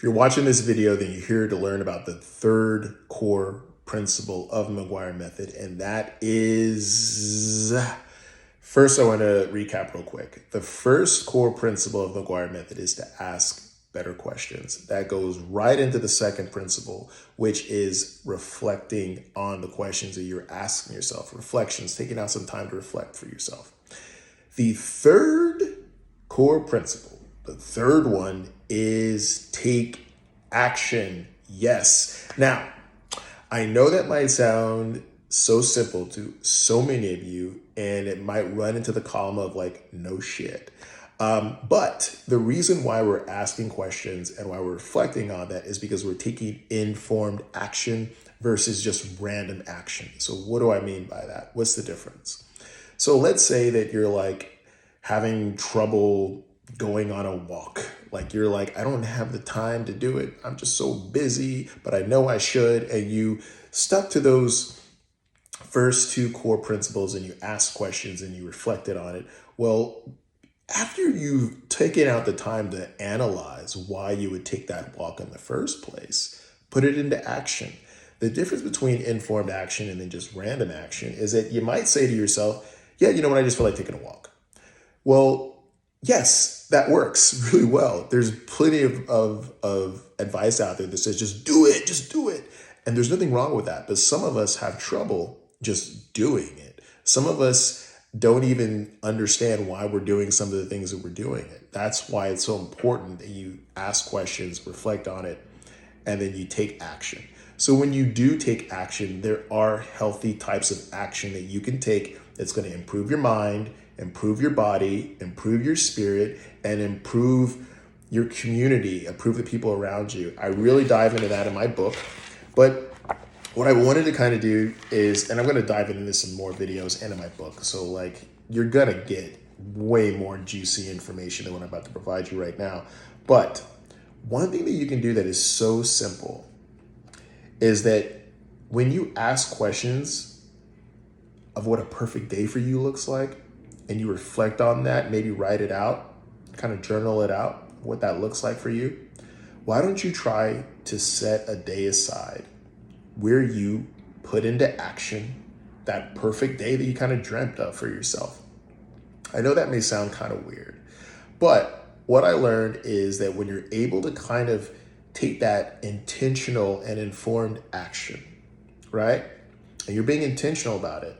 If you're watching this video, then you're here to learn about the third core principle of Maguire Method, and that is, first I want to recap real quick. The first core principle of Maguire Method is to ask better questions. That goes right into the second principle, which is reflecting on the questions that you're asking yourself. Reflections, taking out some time to reflect for yourself. The third core principle, the third one, is take action. Yes. Now, I know that might sound so simple to so many of you, and it might run into the column of like, no shit. But the reason why we're asking questions and why we're reflecting on that is because we're taking informed action versus just random action. So what do I mean by that? What's the difference? So let's say that you're like having trouble going on a walk. Like you're like, I don't have the time to do it. I'm just so busy, but I know I should. And you stuck to those first two core principles and you asked questions and you reflected on it. Well, after you've taken out the time to analyze why you would take that walk in the first place, put it into action. The difference between informed action and then just random action is that you might say to yourself, yeah, you know what, I just feel like taking a walk. Well, yes, that works really well. There's plenty of advice out there that says, just do it. And there's nothing wrong with that. But some of us have trouble just doing it. Some of us don't even understand why we're doing some of the things that we're doing. That's why it's so important that you ask questions, reflect on it, and then you take action. So when you do take action, there are healthy types of action that you can take that's going to improve your mind, improve your body, improve your spirit, and improve your community, improve the people around you. I really dive into that in my book. But what I wanted to kind of do is, and I'm going to dive into this in more videos and in my book. So like, you're going to get way more juicy information than what I'm about to provide you right now. But one thing that you can do that is so simple is that when you ask questions of what a perfect day for you looks like, and you reflect on that, maybe write it out, kind of journal it out, what that looks like for you, why don't you try to set a day aside where you put into action that perfect day that you kind of dreamt of for yourself? I know that may sound kind of weird, but what I learned is that when you're able to kind of take that intentional and informed action, right? And you're being intentional about it,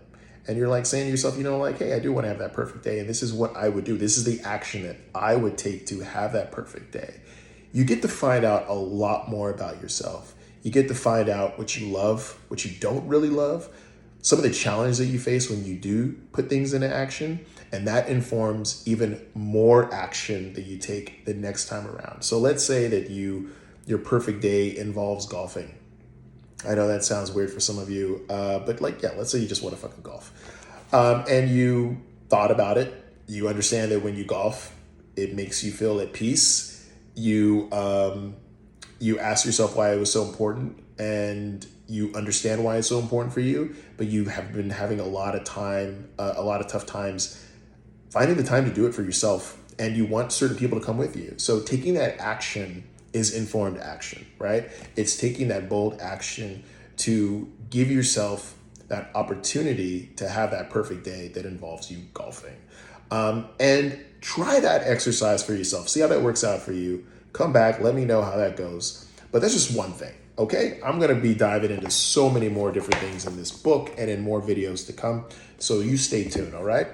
and you're like saying to yourself, you know, like, hey, I do want to have that perfect day, and this is what I would do. This is the action that I would take to have that perfect day. You get to find out a lot more about yourself. You get to find out what you love, what you don't really love, some of the challenges that you face when you do put things into action, and that informs even more action that you take the next time around. So let's say that your perfect day involves golfing. I know that sounds weird for some of you, but like, yeah, let's say you just want to fucking golf. And you thought about it. You understand that when you golf, it makes you feel at peace. You ask yourself why it was so important, and you understand why it's so important for you, but you have been having a lot of tough times finding the time to do it for yourself, and you want certain people to come with you. So taking that action is informed action, right? It's taking that bold action to give yourself that opportunity to have that perfect day that involves you golfing. And try that exercise for yourself. See how that works out for you. Come back, let me know how that goes. But that's just one thing, okay? I'm gonna be diving into so many more different things in this book and in more videos to come. So you stay tuned, all right?